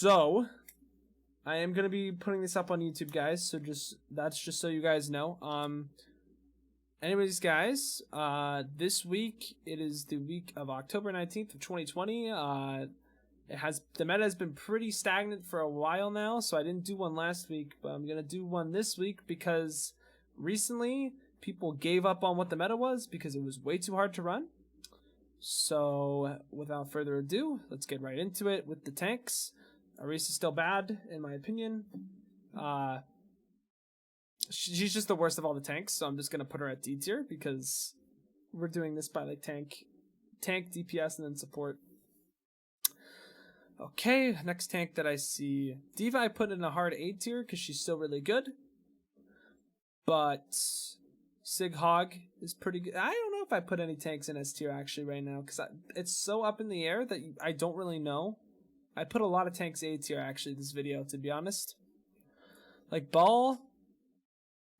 So I am gonna be putting this up on YouTube, guys. So that's just so you guys know. Anyways, guys, this week it is the week of October 19th of 2020. The meta has been pretty stagnant for a while now, so I didn't do one last week, but I'm gonna do one this week because recently people gave up on what the meta was because it was way too hard to run. So without further ado, let's get right into it with the tanks. Arisa is still bad, in my opinion. She's just the worst of all the tanks, so I'm just gonna put her at D tier because we're doing this by like tank, DPS, and then support. Okay, next tank that I see, Diva I put in a hard A tier because she's still really good, but Sig Hog is pretty good. I don't know if I put any tanks in S tier actually right now because it's so up in the air that I don't really know. I put a lot of tanks A tier actually this video, to be honest. Like Brawl,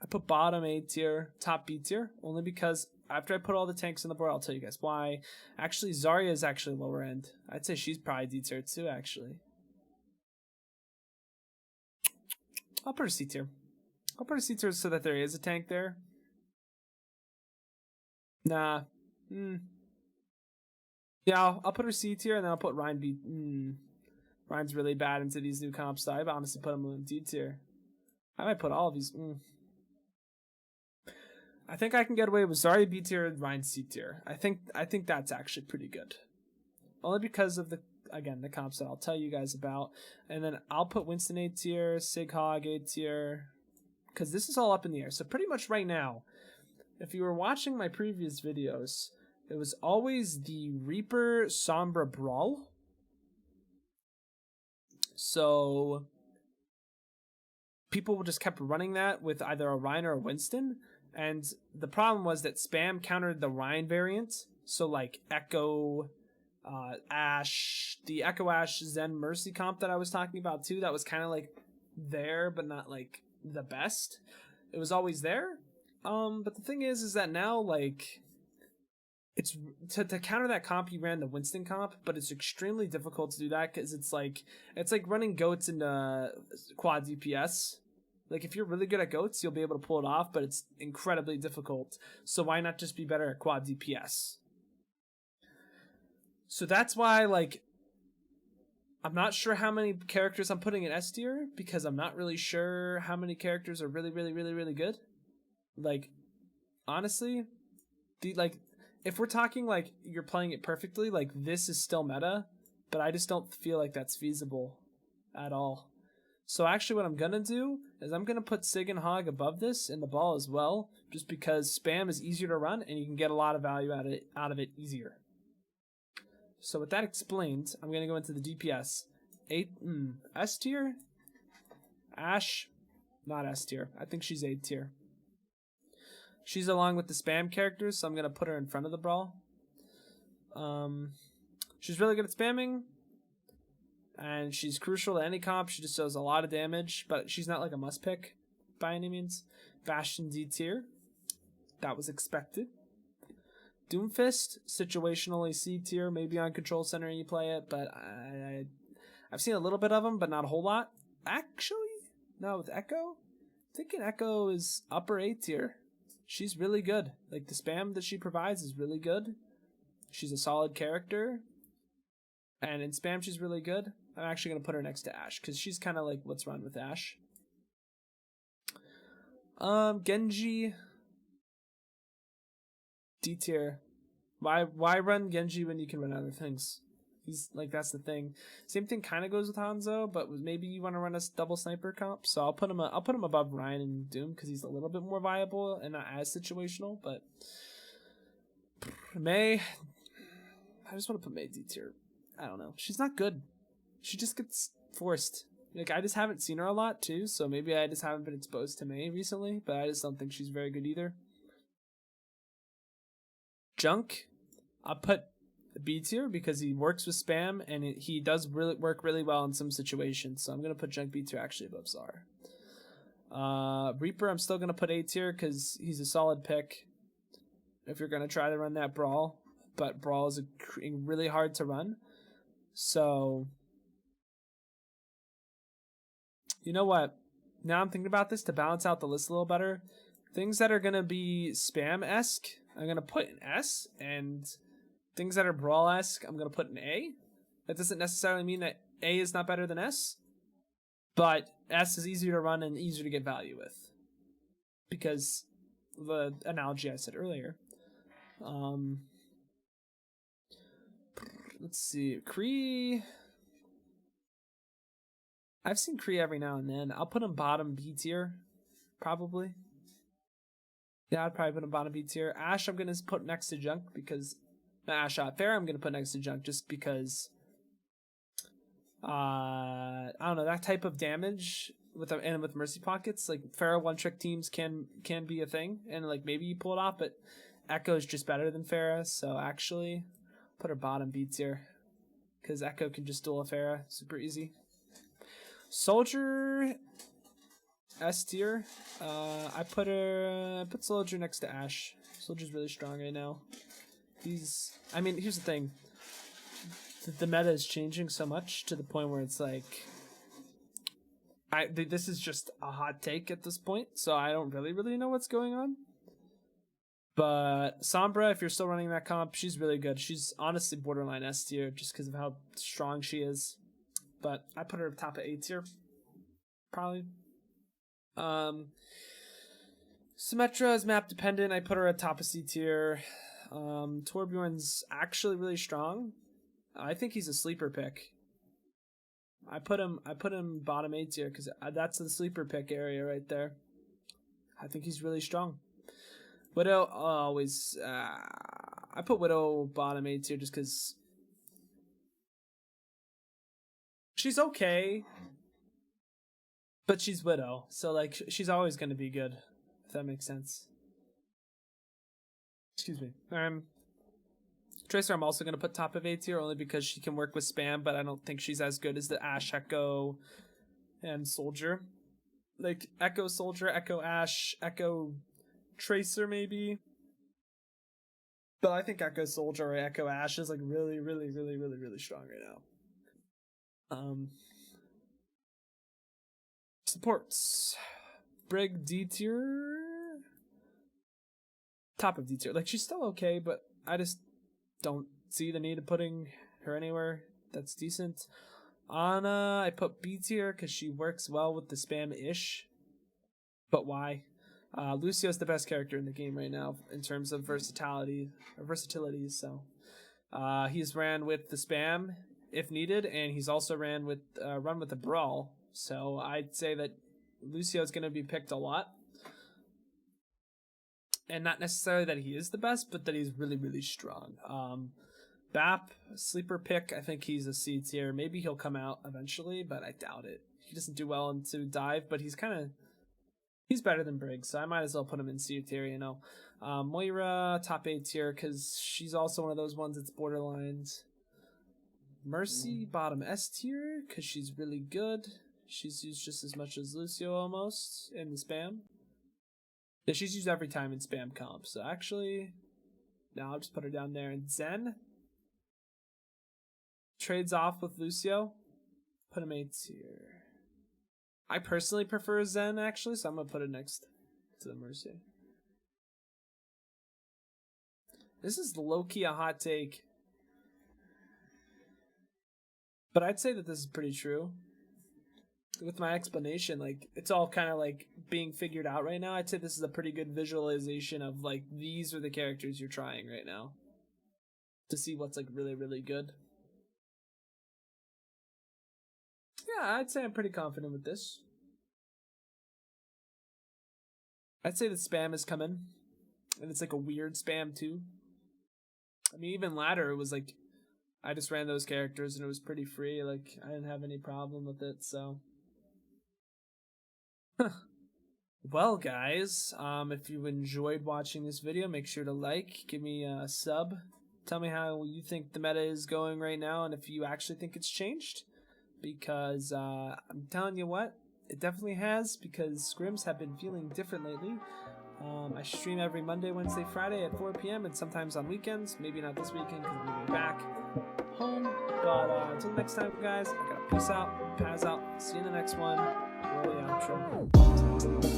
I put bottom A tier, top B tier, only because after I put all the tanks in the board, I'll tell you guys why. Actually, Zarya is actually lower end. I'd say she's probably D tier too, actually. I'll put her C tier. I'll put her C tier so that there is a tank there. Nah. Yeah, I'll put her C tier, and then I'll put Ryan B. Ryan's really bad into these new comps, so I'd honestly put him in D tier. I might put all of these. I think I can get away with Zarya B tier and Ryan C tier. I think that's actually pretty good. Only because of the comps that I'll tell you guys about. And then I'll put Winston A tier, Sig Hog A tier. Because this is all up in the air. So pretty much right now, if you were watching my previous videos, it was always the Reaper Sombra Brawl. So people just kept running that with either a Ryan or a Winston. And the problem was that spam countered the Ryan variant. So like Echo, Ashe, the Echo Ashe Zen Mercy comp that I was talking about too, that was kind of like there, but not like the best. It was always there. But the thing is that now like it's to counter that comp, you ran the Winston comp, but it's extremely difficult to do that because it's like running goats into quad DPS. Like, if you're really good at goats, you'll be able to pull it off, but it's incredibly difficult. So why not just be better at quad DPS? So that's why, like, I'm not sure how many characters I'm putting in S tier, because I'm not really sure how many characters are really, really, really, really good. Like, honestly, if we're talking, like, you're playing it perfectly, like, this is still meta, but I just don't feel like that's feasible at all. So actually what I'm going to do is I'm going to put Sig and Hog above this in the ball as well, just because spam is easier to run and you can get a lot of value out of it easier. So with that explained, I'm going to go into the DPS. S tier? Ashe? Not S tier. I think she's A tier. She's along with the spam characters, so I'm going to put her in front of the Brawl. She's really good at spamming. And she's crucial to any comp. She just does a lot of damage, but she's not like a must pick by any means. Bastion D tier. That was expected. Doomfist, situationally C tier, maybe on Control Center you play it, but I've seen a little bit of them, but not a whole lot. Actually, no, with Echo, I'm thinking Echo is upper A tier. She's really good. Like, the spam that she provides is really good. She's a solid character. And in spam, she's really good. I'm actually going to put her next to Ashe, because she's kind of like, let's run with Ashe. Genji. D tier. Why run Genji when you can run other things? He's like, that's the thing. Same thing kind of goes with Hanzo, but maybe you want to run a double sniper comp. So I'll put him above Ryan and Doom, because he's a little bit more viable and not as situational. But Mei, I just want to put Mei D tier. I don't know. She's not good. She just gets forced. Like, I just haven't seen her a lot, too, so maybe I just haven't been exposed to Mei recently, but I just don't think she's very good either. Junk, I'll put B tier because he works with spam, and he does work really well in some situations, so I'm going to put Junk B tier actually above Zar. Reaper, I'm still going to put A tier because he's a solid pick if you're going to try to run that Brawl, but Brawl is really hard to run. So You know what? Now I'm thinking about this to balance out the list a little better. Things that are going to be spam-esque, I'm going to put an S, and things that are Brawl-esque, I'm going to put an A. That doesn't necessarily mean that A is not better than S, but S is easier to run and easier to get value with. Because the analogy I said earlier. Let's see. Kree. I've seen Kree every now and then. I'll put him bottom B tier, probably. Yeah, I'd probably put him bottom B tier. Ashe, I'm going to put next to Junk because... Not Ashe, Pharah, I'm going to put next to Junk just because... I don't know, that type of damage with Mercy Pockets, like Pharah one-trick teams can be a thing, and like maybe you pull it off, but Echo is just better than Pharah, so actually put her bottom B tier because Echo can just duel a Pharah super easy. Soldier S tier. I put Soldier next to Ashe. Soldier's really strong right now. Here's the thing. The meta is changing so much to the point where it's like, this is just a hot take at this point, so I don't really know what's going on. But Sombra, if you're still running that comp, she's really good. She's honestly borderline S tier just because of how strong she is. But I put her top of A tier, probably. Symmetra is map dependent. I put her at top of C tier. Torbjorn's actually really strong. I think he's a sleeper pick. I put him bottom A tier because that's the sleeper pick area right there. I think he's really strong. Widow always. I put Widow bottom A tier just because she's okay, but she's Widow, so like she's always gonna be good. If that makes sense. Excuse me. Tracer I'm also going to put top of A tier only because she can work with spam, but I don't think she's as good as the Ashe, Echo, and Soldier. Like Echo Soldier, Echo Ashe, Echo Tracer maybe. But I think Echo Soldier or Echo Ashe is like really strong right now. Supports. Brig D tier. Top of D tier. Like she's still okay, but I just don't see the need of putting her anywhere that's decent. Ana, I put B tier because she works well with the spam-ish. But why? Lucio's the best character in the game right now in terms of versatility. So he's ran with the spam if needed, and he's also run with the Brawl. So I'd say that Lucio's going to be picked a lot. And not necessarily that he is the best, but that he's really strong. Bap, sleeper pick, I think he's a C tier. Maybe he'll come out eventually, but I doubt it. He doesn't do well into dive, but he's better than Briggs, so I might as well put him in C tier, you know. Moira, top A tier, because she's also one of those ones that's borderlines. Mercy, bottom S tier, because she's really good. She's used just as much as Lucio almost in the spam. Yeah, she's used every time in spam comp, so actually, now I'll just put her down there. And Zen trades off with Lucio. Put him A tier. I personally prefer Zen, actually, so I'm going to put it next to the Mercy. This is low-key a hot take. But I'd say that this is pretty true. With my explanation, like, it's all kind of like being figured out right now. I'd say this is a pretty good visualization of like these are the characters you're trying right now to see what's like really good. Yeah, I'd say I'm pretty confident with this. I'd say the spam is coming, and it's like a weird spam too. I mean, even ladder, it was like I just ran those characters and it was pretty free. Like I didn't have any problem with it, so. Well, guys, if you enjoyed watching this video, make sure to like, give me a sub, tell me how you think the meta is going right now, and if you actually think it's changed, because I'm telling you what, it definitely has, because scrims have been feeling different lately. I stream every Monday, Wednesday, Friday at 4 p.m. and sometimes on weekends, maybe not this weekend because we'll be back home, but until next time, guys, I gotta peace out, paz out, see you in the next one. the outro.